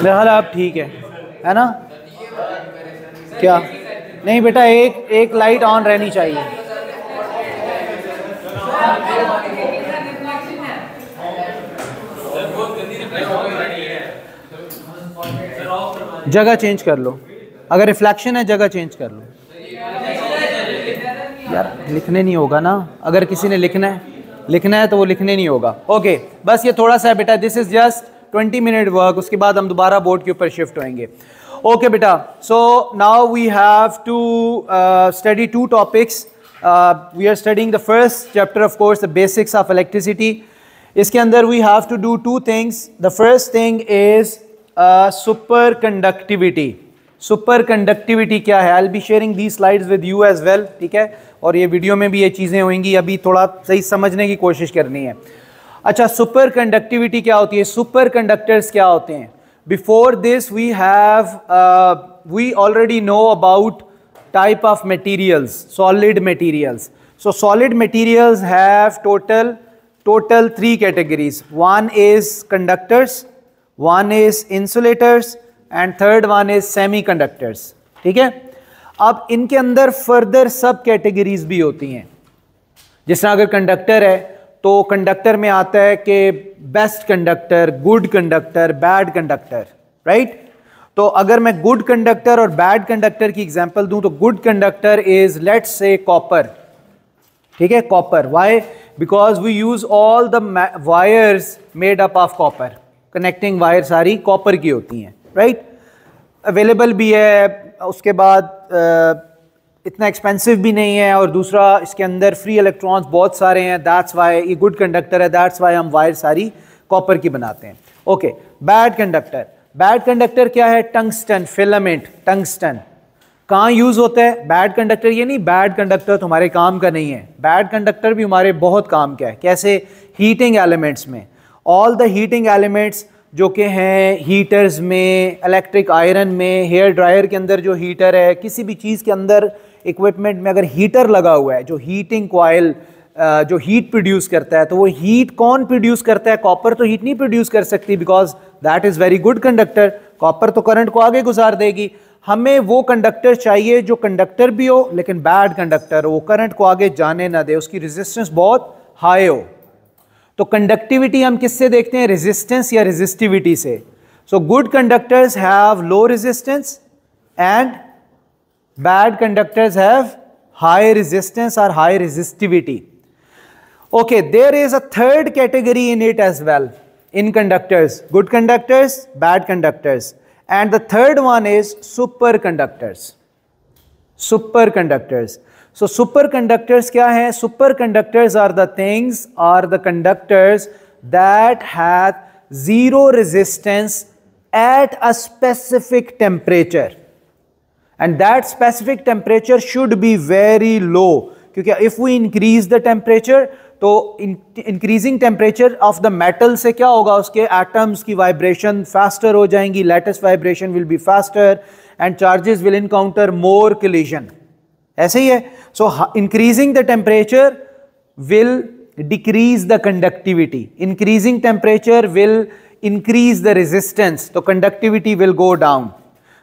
मेरा हाल आप ठीक है ना? क्या नहीं बेटा, एक लाइट ऑन रहनी चाहिए। जगह चेंज कर लो, अगर रिफ्लेक्शन है जगह चेंज कर लो। यार लिखने नहीं होगा ना, अगर किसी ने लिखना है तो वो लिखने नहीं होगा। ओके बस ये थोड़ा सा है बेटा, this is just 20 minute work, उसके बाद हम दोबारा बोर्ड के ऊपर शिफ्ट होंगे। ओके बेटा, so now we have to study 2 topics. We are studying the first chapter of course, the basics of electricity. इसके अंदर we have to do 2 things. The first thing is superconductivity. Superconductivity क्या है? I will be sharing the slides with you as well, ठीक है, और ये video में भी ये चीज़ें होंगी, अभी थोड़ा सही समझने की कोशिश करनी है। अच्छा, सुपर कंडक्टिविटी क्या होती है? सुपर कंडक्टर्स क्या होते हैं? Before this we already know about type of materials, solid materials. So solid materials have total 3 categories. One is conductors, one is insulators and third one is semi conductors, ठीक है। अब इनके अंदर further सब categories भी होती हैं। जिस तरह अगर कंडक्टर है तो कंडक्टर में आता है कि best conductor, good conductor, bad conductor, right. तो अगर मैं गुड कंडक्टर और बैड कंडक्टर की एग्जांपल दूं तो good conductor is let's say copper, ठीक है, copper. Why? Because we use all the wires made up of copper, connecting wire सारी कॉपर की होती हैं, राइट। अवेलेबल भी है, उसके बाद इतना एक्सपेंसिव भी नहीं है, और दूसरा इसके अंदर फ्री इलेक्ट्रॉन्स बहुत सारे हैं, दैट्स वाई ये गुड कंडक्टर है, दैट्स वाई हम वायर सारी कॉपर की बनाते हैं। Okay, bad conductor. Bad conductor क्या है? Tungsten filament, tungsten. कहाँ यूज होता है बैड कंडक्टर? ये नहीं बैड कंडक्टर तुम्हारे काम का नहीं है, बैड कंडक्टर भी हमारे बहुत काम का है। कैसे? हीटिंग एलिमेंट्स में, ऑल द हीटिंग एलिमेंट्स जो कि हैं हीटर्स में, इलेक्ट्रिक आयरन में, हेयर ड्रायर के अंदर जो हीटर है, किसी भी चीज़ के अंदर इक्विपमेंट में अगर हीटर लगा हुआ है, जो हीटिंग कॉइल जो हीट प्रोड्यूस करता है, तो वो हीट कौन प्रोड्यूस करता है? कॉपर तो हीट नहीं प्रोड्यूस कर सकती, because that is very good conductor. Copper तो करंट को आगे गुजार देगी। हमें वो कंडक्टर चाहिए जो कंडक्टर भी हो लेकिन बैड कंडक्टर हो, वो करंट को आगे जाने ना दे, उसकी रेजिस्टेंस बहुत हाई हो। तो कंडक्टिविटी हम किससे देखते हैं? रेजिस्टेंस या रेजिस्टिविटी से। So good conductors have low resistance and bad conductors have high resistance और high resistivity. Okay, there is a third category in it as well, in conductors, good conductors, bad conductors, and the third one is superconductors. Superconductors. So superconductors क्या है? Superconductors are the things, are the conductors that have zero resistance at a specific temperature, and that specific temperature should be very low, क्योंकि if we increase the temperature तो increasing temperature of the metal से क्या होगा? उसके atoms की vibration faster हो जाएंगी, lattice vibration will be faster and charges will encounter more collision. ऐसे ही है। So increasing the temperature will decrease the conductivity, increasing temperature will increase the resistance, तो कंडक्टिविटी विल गो डाउन।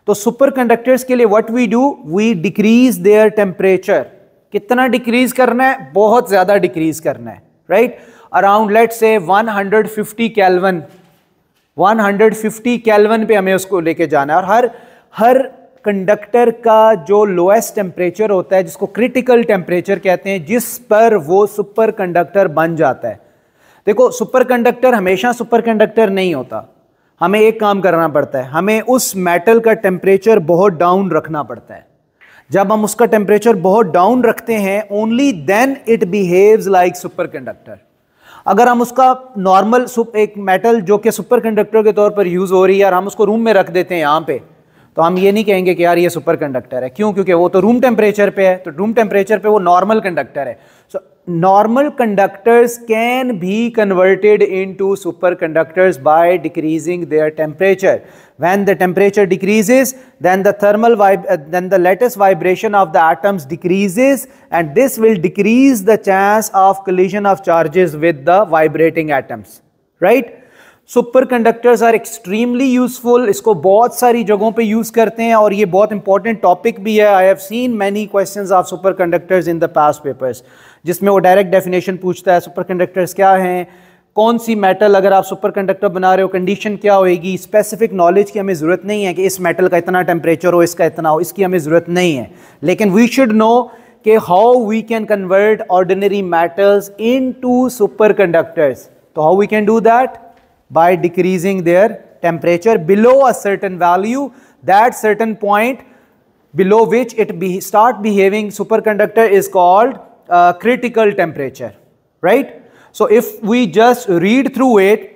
तो super conductors के लिए what we do, we decrease their temperature. कितना decrease करना है? बहुत ज्यादा डिक्रीज करना है, right. Around let's say 150 kelvin, 150 kelvin पे हमें उसको लेके जाना है। और हर कंडक्टर का जो लोएस्ट टेम्परेचर होता है, जिसको क्रिटिकल टेम्परेचर कहते हैं, जिस पर वो सुपर कंडक्टर बन जाता है। देखो, सुपर कंडक्टर हमेशा सुपर कंडक्टर नहीं होता। हमें एक काम करना पड़ता है, हमें उस मेटल का टेम्परेचर बहुत डाउन रखना पड़ता है। जब हम उसका टेम्परेचर बहुत डाउन रखते हैं, only then it behaves like super conductor. अगर हम उसका नॉर्मल एक मेटल जो कि सुपर कंडक्टर के तौर पर यूज हो रही है और हम उसको रूम में रख देते हैं यहाँ पे, तो हम ये नहीं कहेंगे कि यार ये सुपर कंडक्टर है। क्यों? क्योंकि वो तो रूम टेम्परेचर पे है, तो रूम टेम्परेचर पे वो नॉर्मल कंडक्टर है। So normal conductors can be converted into super conductors by decreasing their temperature. When the temperature decreases, then the latest vibration of the atoms decreases, and this will decrease the chance of collision of charges with the vibrating atoms, right? Super conductors are extremely useful, इसको बहुत सारी जगहों पे use करते हैं और ये बहुत इंपॉर्टेंट टॉपिक भी है. I have seen many questions of super conductors in the past papers, जिसमें वो डायरेक्ट डेफिनेशन पूछता है सुपर कंडक्टर्स क्या हैं, कौन सी मेटल अगर आप सुपर कंडक्टर बना रहे हो कंडीशन क्या होएगी. स्पेसिफिक नॉलेज की हमें ज़रूरत नहीं है कि इस मेटल का इतना टेम्परेचर हो, इसका इतना हो, इसकी हमें ज़रूरत नहीं है. लेकिन वी शुड नो कि how we can convert ordinary metals into super conductors. तो how we can do that? by decreasing their temperature below a certain value, that certain point below which it start behaving superconductor is called critical temperature, right? So if we just read through it,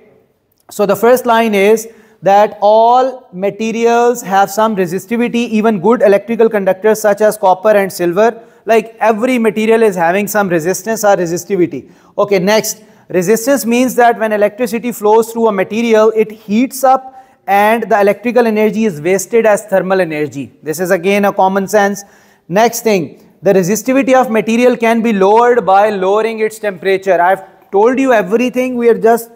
so the first line is that all materials have some resistivity, even good electrical conductors such as copper and silver, like every material is having some resistance or resistivity. Okay, next, resistance means that when electricity flows through a material, it heats up and the electrical energy is wasted as thermal energy. This is again a common sense. Next thing, the resistivity of material can be lowered by lowering its temperature. I've told you everything, we are just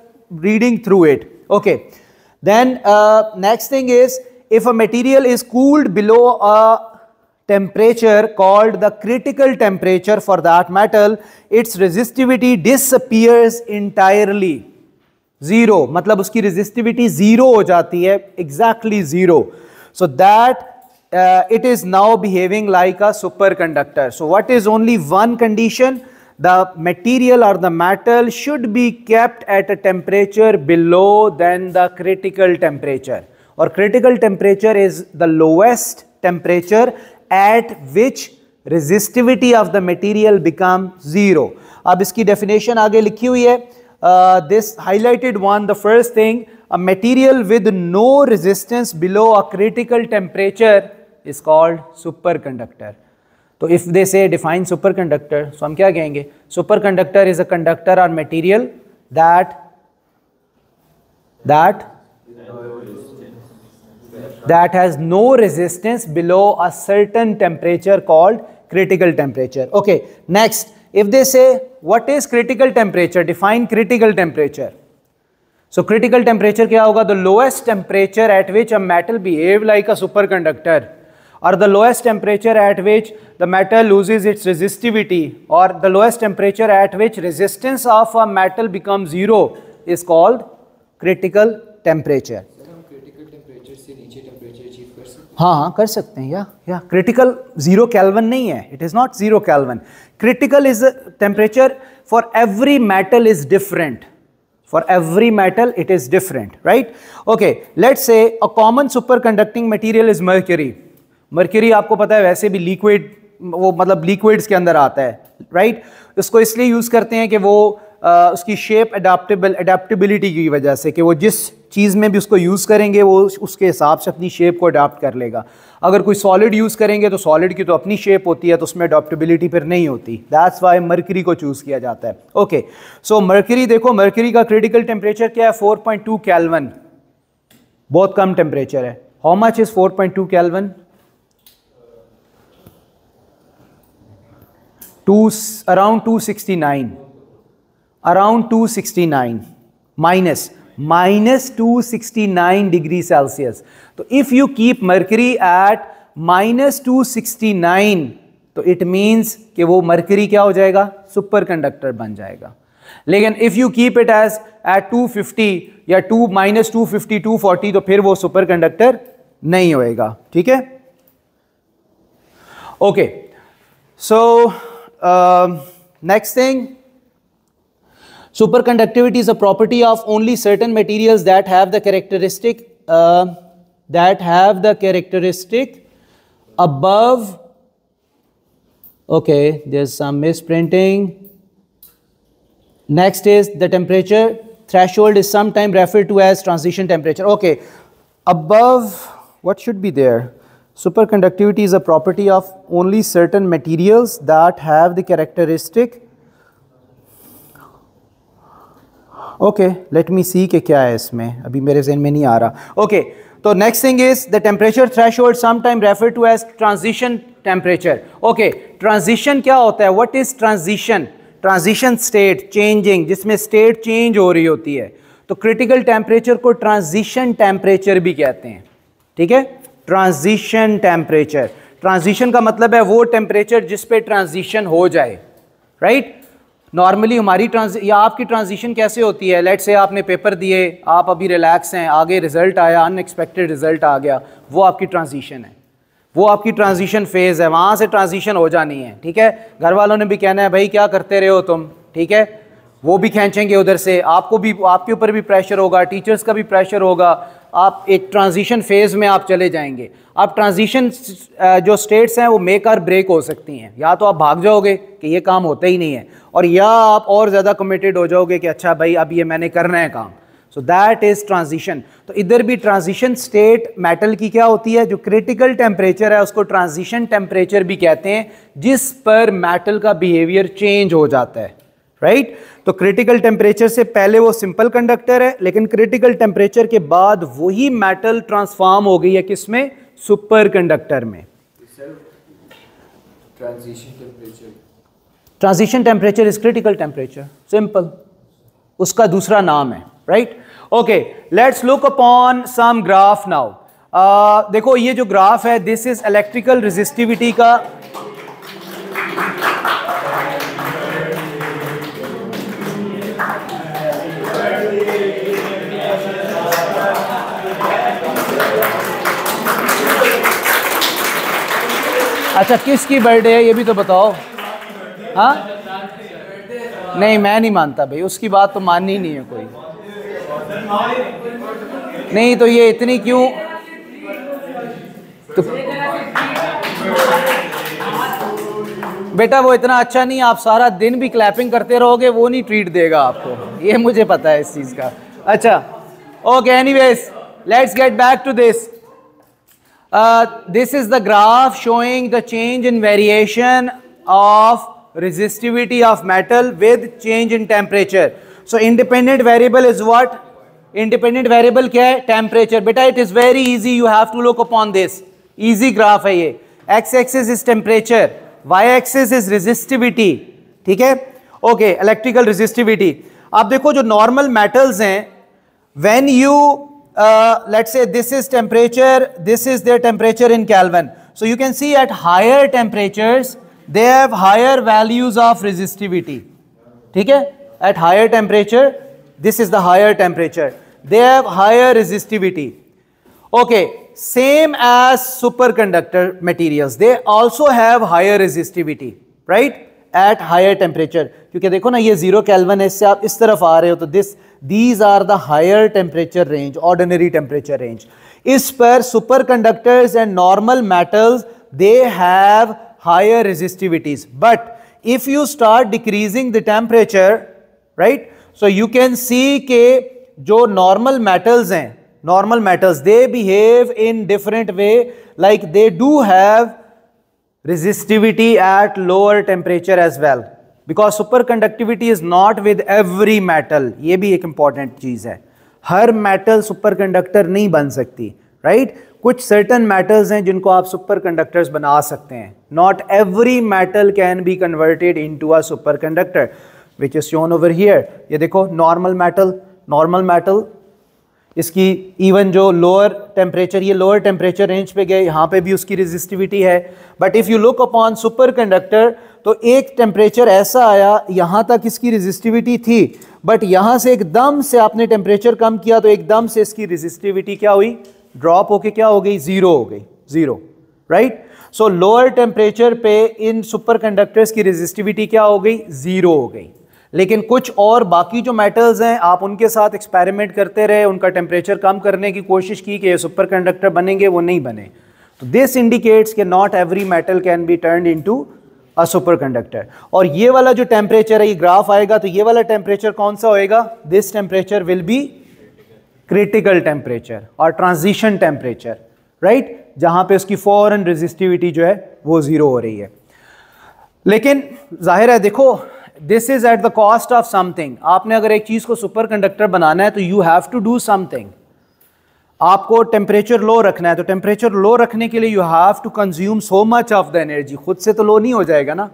reading through it. Okay. Then next thing is, if a material is cooled below a temperature called the critical temperature for that metal, its resistivity disappears entirely. Zero, मतलब उसकी resistivity zero हो जाती है, exactly zero. So that it is now behaving like a superconductor. So what is only one condition? The material or the metal should be kept at a temperature below than the critical temperature. Or critical temperature is the lowest temperature at which resistivity of the material become zero. अब इसकी definition आगे लिखी हुई है. This highlighted one, the first thing, a material with no resistance below a critical temperature is called superconductor. तो if they say define superconductor, so हम क्या कहेंगे? Superconductor is a conductor or material that has no resistance below a certain temperature called critical temperature. Okay, next, if they say what is critical temperature, define critical temperature. So critical temperature क्या होगा? The lowest temperature at which a metal behave like a superconductor, or the lowest temperature at which the metal loses its resistivity, or the lowest temperature at which resistance of a metal becomes zero is called critical temperature. हाँ कर सकते हैं या critical 0 kelvin नहीं है, it is not 0 kelvin. Critical is temperature for every metal is different. For every metal it is different, right? Okay, let's say a common superconducting material is mercury. Mercury आपको पता है वैसे भी liquid, वो मतलब liquids के अंदर आता है, राइट? उसको इसलिए यूज करते हैं कि वो उसकी शेप अडेप्टेबिलिटी की वजह से, कि वो जिस चीज़ में भी उसको यूज़ करेंगे वो उसके हिसाब से अपनी शेप को अडाप्ट कर लेगा. अगर कोई सॉलिड यूज़ करेंगे तो सॉलिड की तो अपनी शेप होती है, तो उसमें अडेप्टेबिलिटी फिर नहीं होती. दैट्स वाई मर्करी को चूज़ किया जाता है. ओके, सो मर्करी देखो, मर्करी का क्रिटिकल टेम्परेचर क्या है? 4.2 केल्विन. बहुत कम टेम्परेचर है. How much is 4.2 kelvin? Around 269. Around 269 minus 269 degree Celsius. तो if you keep mercury at minus 269, तो it means कि वो mercury क्या हो जाएगा? सुपर कंडक्टर बन जाएगा. लेकिन if you keep it as at 250 या minus 250 240, तो फिर वो सुपर कंडक्टर नहीं होएगा. ठीक है? Okay, so next thing, superconductivity is a property of only certain materials that have the characteristic above. Okay, there's some misprinting. Next is the temperature threshold is sometimes referred to as transition temperature. Okay, above, what should be there? Superconductivity is a property of only certain materials that have the characteristic. Okay, let me see कि क्या है इसमें, अभी मेरे ज़हन में नहीं आ रहा. ओके, तो next thing is the temperature threshold sometime refer to as transition temperature. Okay, transition क्या होता है? What is transition? Transition state changing, जिसमें स्टेट चेंज हो रही होती है. तो क्रिटिकल टेम्परेचर को ट्रांजिशन टेम्परेचर भी कहते हैं, ठीक है, ट्रांजिशन टेम्परेचर। ट्रांजिशन का मतलब है वो टेम्परेचर जिस पे ट्रांजिशन हो जाए, राइट। नॉर्मली हमारी या आपकी ट्रांजिशन कैसे होती है, लेट्स से आपने पेपर दिए, आप अभी रिलैक्स हैं, आगे रिजल्ट आया, अनएक्सपेक्टेड रिजल्ट आ गया, वो आपकी ट्रांजिशन है, वो आपकी ट्रांजिशन फेज़ है, वहाँ से ट्रांजिशन हो जानी है, ठीक है। घर वालों ने भी कहना है भाई क्या करते रहे हो तुम, ठीक है, वो भी खींचेंगे उधर से, आपको भी, आपके ऊपर भी प्रेशर होगा, टीचर्स का भी प्रेशर होगा, आप एक ट्रांजिशन फेज़ में आप चले जाएंगे। अब ट्रांजिशन जो स्टेट्स हैं वो मेक और ब्रेक हो सकती हैं, या तो आप भाग जाओगे कि ये काम होता ही नहीं है, और या आप और ज़्यादा कमिटेड हो जाओगे कि अच्छा भाई अब ये मैंने करना है काम। So that is transition. तो इधर भी ट्रांजिशन स्टेट मेटल की क्या होती है, जो क्रिटिकल टेम्परेचर है उसको ट्रांजिशन टेम्परेचर भी कहते हैं, जिस पर मेटल का बिहेवियर चेंज हो जाता है, राइट। तो क्रिटिकल टेम्परेचर से पहले वो सिंपल कंडक्टर है, लेकिन क्रिटिकल टेम्परेचर के बाद वही मेटल ट्रांसफॉर्म हो गई है किसमें, सुपर कंडक्टर में। Transition temperature is critical temperature, simple, उसका दूसरा नाम है, right. Okay, let's look upon some graph now. देखो ये जो ग्राफ है, दिस इज इलेक्ट्रिकल रेजिस्टिविटी का, अच्छा किसकी बर्थडे है ये भी तो बताओ। हाँ नहीं, मैं नहीं मानता भाई, उसकी बात तो माननी ही नहीं है कोई। नहीं तो ये इतनी क्यों, तो बेटा वो इतना अच्छा नहीं, आप सारा दिन भी क्लैपिंग करते रहोगे, वो नहीं ट्रीट देगा आपको, ये मुझे पता है इस चीज़ का। अच्छा okay, anyways let's get back to this. This is the graph showing the change in variation of resistivity of metal with change in temperature. So independent variable is what? Independent variable क्या है? Temperature. बेटा it is very easy, you have to look upon this. Easy graph है ये. X axis is temperature, Y axis is resistivity. ठीक है? Okay, electrical resistivity. आप देखो जो normal metals हैं, when you let's say this is temperature, this is their temperature in Kelvin. So you can see at higher temperatures they have higher values of resistivity. ठीक है? At higher temperature, this is the higher temperature, they have higher resistivity. Okay, same as superconductor materials, they also have higher resistivity, right? At higher temperature. क्योंकि देखो ना ये 0 kelvin है, इससे आप इस तरफ आ रहे हो, तो these are the higher temperature range, ordinary temperature range. इस पर superconductors and normal metals they have higher resistivities. But if you start decreasing the temperature, right? So you can see कि जो normal metals हैं, normal metals they behave in different way, like they do have resistivity at lower temperature as well, because superconductivity is not with every metal. ये भी एक important चीज़ है, हर metal superconductor नहीं बन सकती, right? कुछ certain metals हैं जिनको आप superconductors बना सकते हैं. Not every metal can be converted into a superconductor, which is shown over here. ये देखो normal metal इसकी इवन जो लोअर टेम्परेचर, ये लोअर टेम्परेचर रेंज पे गए, यहाँ पे भी उसकी रेजिस्टिविटी है. But if you look upon super conductor, तो एक टेम्परेचर ऐसा आया, यहाँ तक इसकी रेजिस्टिविटी थी, बट यहाँ से एकदम से आपने टेम्परेचर कम किया तो एकदम से इसकी रेजिस्टिविटी क्या हुई, ड्रॉप होके क्या हो गई, ज़ीरो हो गई, ज़ीरो, राइट. सो लोअर टेम्परेचर पे इन सुपर कंडक्टर्स की रेजिस्टिविटी क्या हो गई, ज़ीरो हो गई. लेकिन कुछ और बाकी जो मेटल्स हैं, आप उनके साथ एक्सपेरिमेंट करते रहे, उनका टेम्परेचर कम करने की कोशिश की कि ये सुपर कंडक्टर बनेंगे, वो नहीं बने. तो दिस इंडिकेट्स कि not every metal can be turned into a super conductor. और ये वाला जो टेम्परेचर है, ये ग्राफ आएगा तो ये वाला टेम्परेचर कौन सा होएगा, this temperature will be critical temperature और ट्रांजिशन टेम्परेचर, राइट, जहां पे उसकी फॉरन रेजिस्टिविटी जो है वो जीरो हो रही है. लेकिन जाहिर है देखो, this is at the cost of something. आपने अगर एक चीज को सुपर कंडक्टर बनाना है तो you have to do something. आपको टेम्परेचर लो रखना है, तो टेम्परेचर लो रखने के लिए you have to consume so much of the energy. खुद से तो लो नहीं हो जाएगा ना,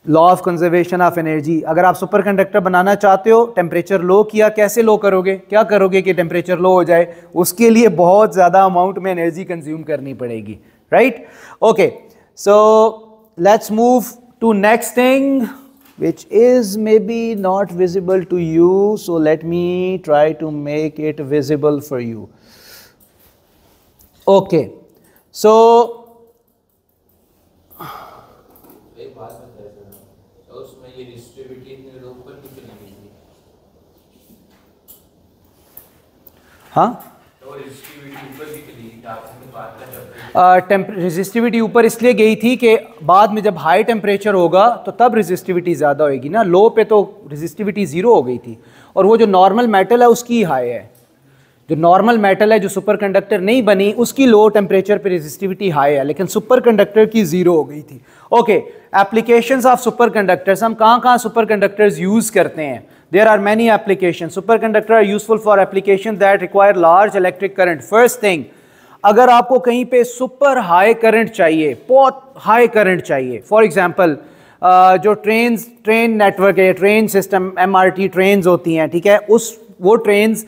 law of conservation of energy. अगर आप सुपर कंडक्टर बनाना चाहते हो, टेम्परेचर लो किया, कैसे लो करोगे, क्या करोगे कि टेम्परेचर लो हो जाए? उसके लिए बहुत ज़्यादा अमाउंट में एनर्जी कंज्यूम करनी पड़ेगी, right? Okay, so let's move to next thing which is maybe not visible to you, so let me try to make it visible for you. Okay, so एक बात बताइए सर, उसमें ये resistivity इतने लोग ऊपर क्यों चली गई थी? हाँ, तो रेजिस्टिविटी ऊपर भी चली गई, आपने बात का जब रेजिस्टिविटी ऊपर इसलिए गई थी कि बाद में जब हाई टेम्परेचर होगा तो तब रेजिस्टिविटी ज़्यादा होगी ना। लो पे तो रेजिस्टिविटी ज़ीरो हो गई थी, और वो जो नॉर्मल मेटल है उसकी हाई है। जो नॉर्मल मेटल है जो सुपर कंडक्टर नहीं बनी, उसकी लो टेम्परेचर पे रेजिस्टिविटी हाई है, लेकिन सुपर कंडक्टर की ज़ीरो हो गई थी। Okay, applications of super conductors, हम कहाँ कहाँ सुपर कंडक्टर्स यूज़ करते हैं? There are many application. Super conductor are useful for application that require large electric current. First thing, अगर आपको कहीं पे सुपर हाई करंट चाहिए, बहुत हाई करंट चाहिए, फॉर एग्जांपल जो ट्रेन नेटवर्क है, ट्रेन सिस्टम, एमआरटी ट्रेन्स होती हैं, ठीक है, वो ट्रेन्स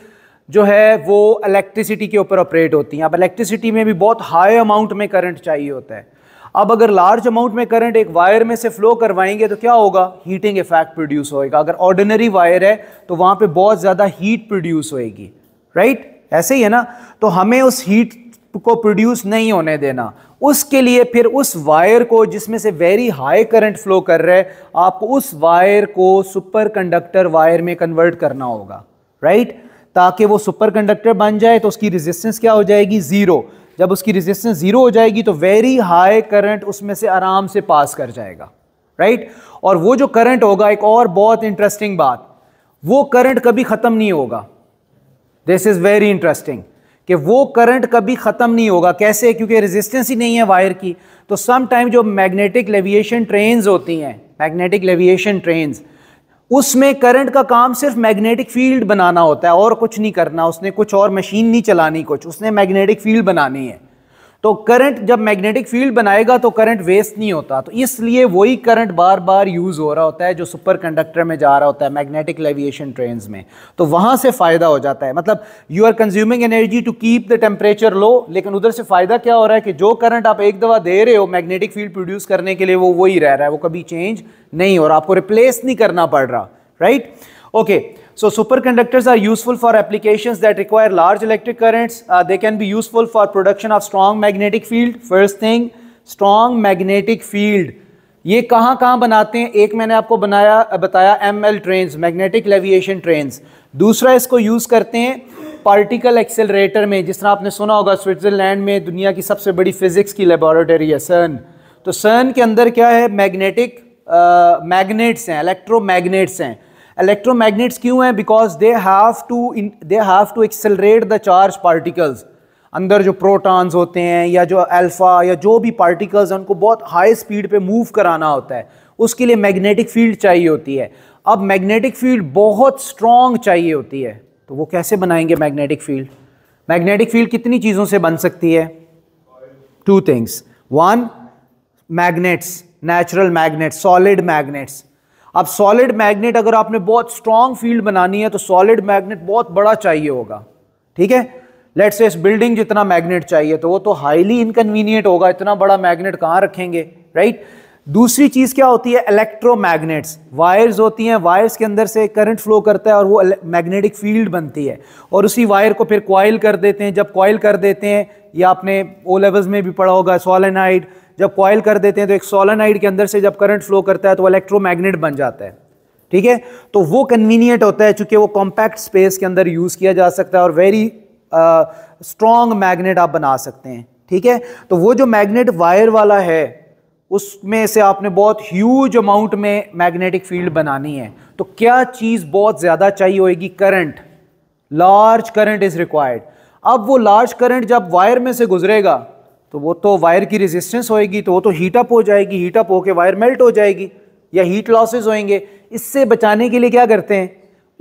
जो है वो इलेक्ट्रिसिटी के ऊपर ऑपरेट होती हैं। अब इलेक्ट्रिसिटी में भी बहुत हाई अमाउंट में करंट चाहिए होता है। अब अगर लार्ज अमाउंट में करंट एक वायर में से फ्लो करवाएंगे तो क्या होगा? हीटिंग इफेक्ट प्रोड्यूस होएगा। अगर ऑर्डिनरी वायर है तो वहाँ पे बहुत ज़्यादा हीट प्रोड्यूस होएगी, राइट? ऐसे ही है ना। तो हमें उस हीट को प्रोड्यूस नहीं होने देना। उसके लिए फिर उस वायर को जिसमें से वेरी हाई करंट फ्लो कर रहा है, आपको उस वायर को सुपर कंडक्टर वायर में कन्वर्ट करना होगा, राइट? ताकि वो सुपर कंडक्टर बन जाए तो उसकी रेजिस्टेंस क्या हो जाएगी? ज़ीरो। जब उसकी रेजिस्टेंस ज़ीरो हो जाएगी तो वेरी हाई करंट उसमें से आराम से पास कर जाएगा, राइट? और वो जो करंट होगा, एक और बहुत इंटरेस्टिंग बात, वो करंट कभी ख़त्म नहीं होगा। दिस इज़ वेरी इंटरेस्टिंग कि वो करंट कभी ख़त्म नहीं होगा। कैसे? क्योंकि रेजिस्टेंस ही नहीं है वायर की। तो सम टाइम जो मैग्नेटिक लेविएशन ट्रेन्स होती हैं, मैग्नेटिक लेविएशन ट्रेन्स, उसमें करंट का काम सिर्फ मैग्नेटिक फील्ड बनाना होता है और कुछ नहीं करना। उसने कुछ और मशीन नहीं चलानी, कुछ उसने मैग्नेटिक फील्ड बनानी है। तो करंट जब मैग्नेटिक फील्ड बनाएगा तो करंट वेस्ट नहीं होता। तो इसलिए वही करंट बार बार यूज़ हो रहा होता है जो सुपर कंडक्टर में जा रहा होता है, मैग्नेटिक लेविएशन ट्रेन्स में। तो वहाँ से फ़ायदा हो जाता है। मतलब you are consuming energy to keep the temperature low, लेकिन उधर से फ़ायदा क्या हो रहा है कि जो करंट आप एक दफ़ा दे रहे हो मैग्नेटिक फील्ड प्रोड्यूस करने के लिए, वो वही रह रहा है, वो कभी चेंज नहीं हो रहा, आपको रिप्लेस नहीं करना पड़ रहा, right? Okay, so superconductors are useful for applications that require large electric currents. They can be useful for production of strong magnetic field. First thing, strong magnetic field. ये कहाँ कहाँ बनाते हैं? एक मैंने आपको बताया ML ट्रेन्स, मैग्नेटिक लेविएशन ट्रेन्स। दूसरा इसको यूज़ करते हैं पार्टिकल एक्सेलरेटर में। जिस तरह आपने सुना होगा स्विट्ज़रलैंड में दुनिया की सबसे बड़ी फिजिक्स की लेबोरेटरी है CERN। तो CERN के अंदर क्या है? मैग्नेटिक मैग्नेट्स हैं, इलेक्ट्रोमैग्नेट्स हैं। इलेक्ट्रोमैग्नेट्स क्यों हैं? Because they have to accelerate the charge particles. अंदर जो प्रोटॉन्स होते हैं या जो अल्फा या जो भी पार्टिकल्स हैं उनको बहुत हाई स्पीड पे मूव कराना होता है, उसके लिए मैग्नेटिक फील्ड चाहिए होती है। अब मैग्नेटिक फील्ड बहुत स्ट्रॉन्ग चाहिए होती है, तो वो कैसे बनाएंगे मैग्नेटिक फील्ड? मैग्नेटिक फील्ड कितनी चीज़ों से बन सकती है? Two things. One, magnets, natural magnets, solid magnets. अब सॉलिड मैग्नेट अगर आपने बहुत स्ट्रॉन्ग फील्ड बनानी है तो सॉलिड मैग्नेट बहुत बड़ा चाहिए होगा, ठीक है? लेट्स से इस बिल्डिंग जितना मैग्नेट चाहिए, तो वो तो हाईली इनकन्वीनियंट होगा, इतना बड़ा मैग्नेट कहाँ रखेंगे, राइट? दूसरी चीज़ क्या होती है? इलेक्ट्रोमैग्नेट्स। वायर्स होती हैं, वायर्स के अंदर से करंट फ्लो करता है और वो मैग्नेटिक फील्ड बनती है, और उसी वायर को फिर कॉइल कर देते हैं। जब कॉइल कर देते हैं, या आपने ओ लेवल्स में भी पढ़ा होगा सोलेनाइड, जब कॉइल कर देते हैं तो एक सोलेनाइड के अंदर से जब करंट फ्लो करता है तो वो इलेक्ट्रोमैग्नेट बन जाता है, ठीक है? तो वो कन्वीनियंट होता है चूंकि वो कॉम्पैक्ट स्पेस के अंदर यूज़ किया जा सकता है और वेरी स्ट्रॉन्ग मैग्नेट आप बना सकते हैं, ठीक है? तो वो जो मैग्नेट वायर वाला है उसमें से आपने बहुत ह्यूज अमाउंट में मैग्नेटिक फील्ड बनानी है, तो क्या चीज़ बहुत ज़्यादा चाहिए होगी? Current. Large current is required. अब वो लार्ज करंट जब वायर में से गुजरेगा तो वो तो वायर की रेजिस्टेंस होएगी, तो वो तो हीटअप हो जाएगी, हीटअप होकर वायर मेल्ट हो जाएगी या हीट लॉसेस होंगे। इससे बचाने के लिए क्या करते हैं?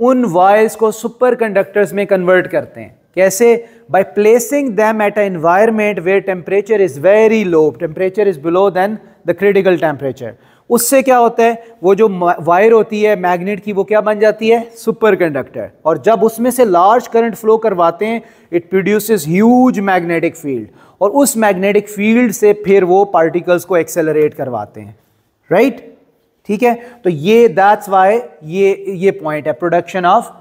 उन वायर्स को सुपर कंडक्टर्स में कन्वर्ट करते हैं। कैसे? By placing them at a environment where temperature is very low, temperature is below then the critical temperature. उससे क्या होता है, वो जो वायर होती है मैग्नेट की वो क्या बन जाती है, सुपर कंडक्टर। और जब उसमें से लार्ज करंट फ्लो करवाते हैं it produces huge magnetic field, और उस मैग्नेटिक फील्ड से फिर वो पार्टिकल्स को एक्सेलरेट करवाते हैं, राइट? ठीक है, तो ये दैट्स वाई ये पॉइंट है, production of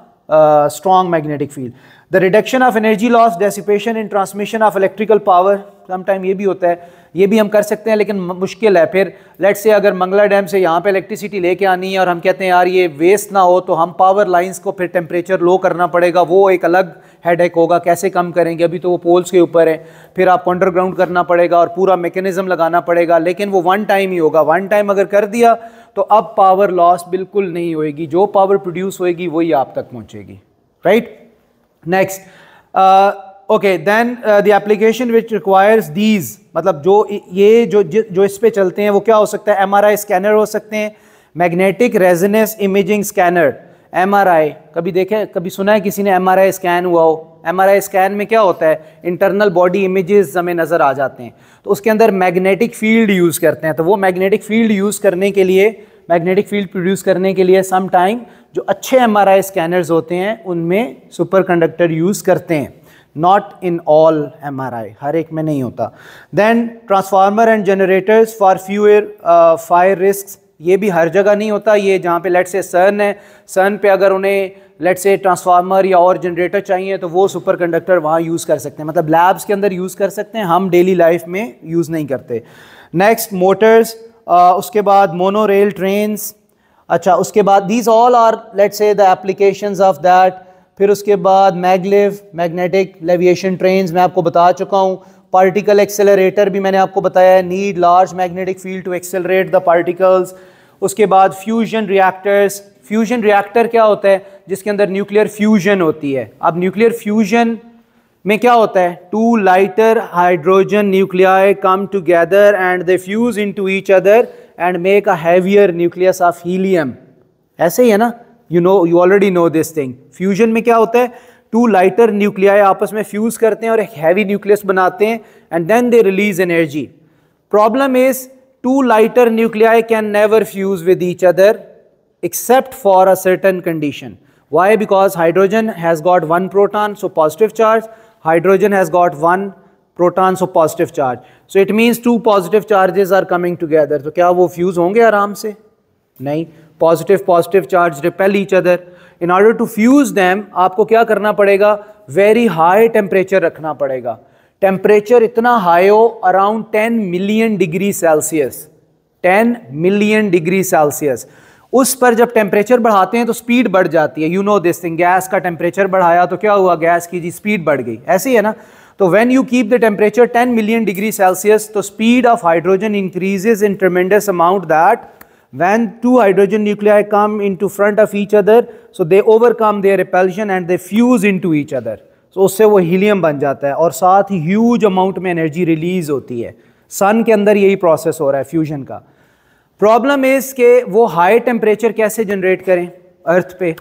strong magnetic field. The reduction of energy loss, dissipation in transmission of electrical power, sometime ये भी होता है, ये भी हम कर सकते हैं लेकिन मुश्किल है। फिर लेट्स से अगर मंगला डैम से यहाँ पे इलेक्ट्रिसिटी लेके आनी है और हम कहते हैं यार ये वेस्ट ना हो, तो हम पावर लाइंस को फिर टेम्परेचर लो करना पड़ेगा, वो एक अलग हेडेक होगा, कैसे कम करेंगे, अभी तो वो पोल्स के ऊपर है, फिर आपको अंडरग्राउंड करना पड़ेगा और पूरा मैकेनिज्म लगाना पड़ेगा, लेकिन वो वन टाइम ही होगा। वन टाइम अगर कर दिया तो अब पावर लॉस बिल्कुल नहीं होएगी, जो पावर प्रोड्यूस होएगी वही आप तक पहुँचेगी, राइट? Next, okay, then the application which requires these, मतलब जो इस पे चलते हैं वो क्या हो सकता है, एमआरआई स्कैनर हो सकते हैं, magnetic resonance imaging scanner, MRI. कभी देखे, कभी सुना है किसी ने एमआरआई स्कैन हुआ हो? एमआरआई स्कैन में क्या होता है, इंटरनल बॉडी इमेजेस हमें नज़र आ जाते हैं, तो उसके अंदर मैग्नेटिक फील्ड यूज़ करते हैं। तो वो मैग्नेटिक फील्ड यूज़ करने के लिए, मैग्नेटिक फील्ड प्रोड्यूस करने के लिए सम टाइम जो अच्छे एमआरआई स्कैनर्स होते हैं उनमें सुपर कंडक्टर यूज़ करते हैं, नॉट इन ऑल एमआरआई, हर एक में नहीं होता। Then transformer and generators for fewer fire risk, ये भी हर जगह नहीं होता। ये जहाँ पे लेट्स से सन है, सन पे अगर उन्हें लेट्स से ट्रांसफार्मर या और जनरेटर चाहिए तो वो सुपर कंडक्टर वहाँ यूज़ कर सकते हैं, मतलब लैब्स के अंदर यूज़ कर सकते हैं, हम डेली लाइफ में यूज़ नहीं करते। नेक्स्ट, मोटर्स, उसके बाद मोनो रेल ट्रेन्स, अच्छा उसके बाद these all are let's say the applications of that. फिर उसके बाद मैगलेव, मैग्नेटिक लेविएशन ट्रेन्स मैं आपको बता चुका हूँ। पार्टिकल एक्सेलरेटर भी मैंने आपको बताया है, need large magnetic field to accelerate the particles. उसके बाद फ्यूजन रिएक्टर्स, फ्यूजन रिएक्टर क्या होता है, जिसके अंदर न्यूक्लियर फ्यूजन होती है। अब न्यूक्लियर फ्यूजन में क्या होता है, two lighter hydrogen nuclei come together and they fuse into each other and make a heavier nucleus of helium. ऐसे ही है ना, you already know this thing. Fusion में क्या होता है, टू लाइटर न्यूक्लियाई आपस में फ्यूज करते हैं और एक हैवी न्यूक्लियस बनाते हैं and then they release energy. Problem is two lighter nuclei can never fuse with each other except for a certain condition. Why? Because hydrogen has got one proton, so positive charge. Hydrogen has got one proton, so positive charge. So it means two positive charges are coming together. तो क्या वो fuse होंगे आराम से? नहीं. Positive charge repel each other. In order to fuse them, आपको क्या करना पड़ेगा? Very high temperature रखना पड़ेगा. Temperature इतना high हो, around 10 million degree Celsius. 10 million degree Celsius. उस पर जब टेम्परेचर बढ़ाते हैं तो स्पीड बढ़ जाती है। You know this thing, gas का टेम्परेचर बढ़ाया तो क्या हुआ, गैस की जी स्पीड बढ़ गई, ऐसे ही है ना। तो when you keep the temperature 10 million degree Celsius, तो speed of hydrogen increases in tremendous amount that when two hydrogen nuclei come into front of each other, so they overcome their repulsion and they fuse into each other. So उससे वो helium बन जाता है और साथ ही huge amount में energy release होती है। सन के अंदर यही प्रोसेस हो रहा है फ्यूजन का। प्रॉब्लम इज के वो हाई टेम्परेचर कैसे जनरेट करें अर्थ पे,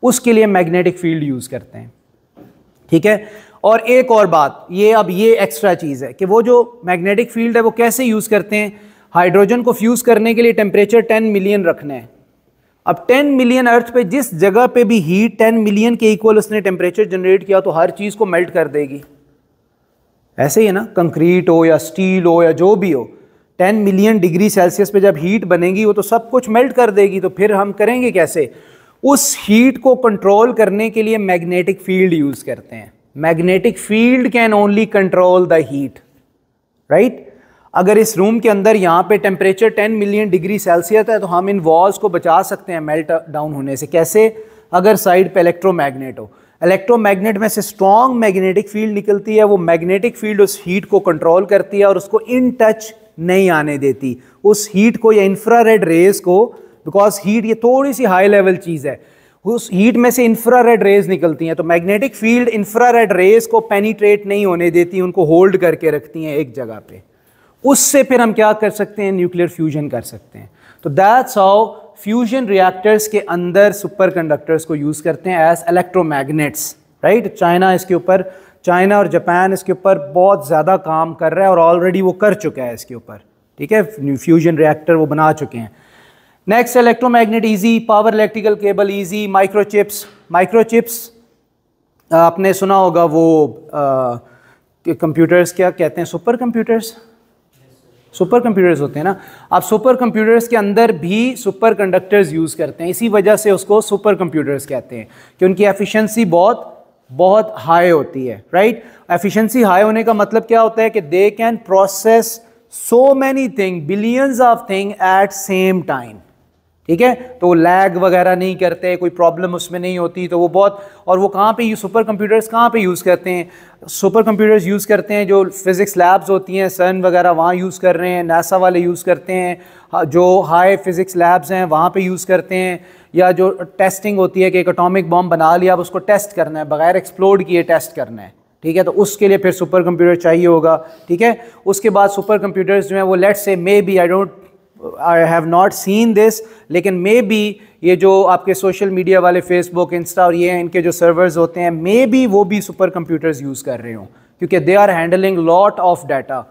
उसके लिए मैग्नेटिक फील्ड यूज करते हैं, ठीक है। और एक और बात, ये एक्स्ट्रा चीज है कि वो जो मैग्नेटिक फील्ड है वो कैसे यूज करते हैं, हाइड्रोजन को फ्यूज करने के लिए टेम्परेचर 10 मिलियन रखना है। अब 10 मिलियन अर्थ पे जिस जगह पे भी हीट 10 मिलियन के इक्वल उसने टेम्परेचर जनरेट किया तो हर चीज को मेल्ट कर देगी। ऐसे ही है ना, कंक्रीट हो या स्टील हो या जो भी हो, 10 मिलियन डिग्री सेल्सियस पे जब हीट बनेगी वो तो सब कुछ मेल्ट कर देगी। तो फिर हम करेंगे कैसे, उस हीट को कंट्रोल करने के लिए मैग्नेटिक फील्ड यूज करते हैं। Magnetic field can only control the heat, right. अगर इस रूम के अंदर यहाँ पे टेम्परेचर 10 मिलियन डिग्री सेल्सियस है तो हम इन वॉल्स को बचा सकते हैं मेल्ट डाउन होने से। कैसे, अगर साइड पे इलेक्ट्रोमैग्नेट हो, इलेक्ट्रोमैग्नेट में से स्ट्रॉन्ग मैग्नेटिक फील्ड निकलती है, वो मैग्नेटिक फील्ड उस हीट को कंट्रोल करती है और उसको इन टच नहीं आने देती उस हीट को या इंफ्रारेड रेज को, बिकॉज हीट ये थोड़ी सी हाई लेवल चीज़ है, उस हीट में से इंफ्रारेड रेज निकलती हैं तो मैग्नेटिक फील्ड इंफ्रारेड रेज को पेनिट्रेट नहीं होने देती, उनको होल्ड करके रखती हैं एक जगह पे। उससे फिर हम क्या कर सकते हैं, न्यूक्लियर फ्यूजन कर सकते हैं। तो दैट्स हाउ फ्यूजन रिएक्टर्स के अंदर सुपर कंडक्टर्स को यूज़ करते हैं एज इलेक्ट्रोमैग्नेट्स, राइट। चाइना और जापान इसके ऊपर बहुत ज़्यादा काम कर रहा है और ऑलरेडी वो कर चुका है इसके ऊपर, ठीक है, फ्यूजन रिएक्टर वो बना चुके हैं। Next electromagnet easy, power electrical cable easy, microchips आपने सुना होगा वो कंप्यूटर्स क्या कहते हैं, सुपर कंप्यूटर्स होते हैं ना। आप सुपर कंप्यूटर्स के अंदर भी सुपर कंडक्टर्स यूज़ करते हैं, इसी वजह से उसको सुपर कंप्यूटर्स कहते हैं कि उनकी एफिशिएंसी बहुत हाई होती है, राइट। एफिशिएंसी हाई होने का मतलब क्या होता है कि they can process so many thing, billions of thing at same time, ठीक है। तो लैग वगैरह नहीं करते, कोई प्रॉब्लम उसमें नहीं होती, तो वो बहुत। और वो कहाँ पे सुपर कंप्यूटर्स कहाँ पे यूज़ करते हैं, सुपर कंप्यूटर्स यूज़ करते हैं जो फिज़िक्स लैब्स होती हैं, सन वगैरह वहाँ यूज़ कर रहे हैं, नासा वाले यूज़ करते हैं, जो हाई फिज़िक्स लैब्स हैं वहाँ पे यूज़ करते हैं, या जो टेस्टिंग होती है कि एक एटॉमिक बॉम्ब बना लिया, अब उसको टेस्ट करना है, बगैर एक्सप्लोड किए टेस्ट करना है, ठीक है। तो उसके लिए फिर सुपर कंप्यूटर चाहिए होगा, ठीक है। उसके बाद सुपर कंप्यूटर्स जो हैं वो let's say maybe I have not seen this, लेकिन मे बी ये जो आपके सोशल मीडिया वाले फेसबुक, इंस्टा और ये हैं, इनके जो सर्वर्स होते हैं, मे बी वो भी सुपर कंप्यूटर्स यूज़ कर रहे हों, क्योंकि they are handling lot of data.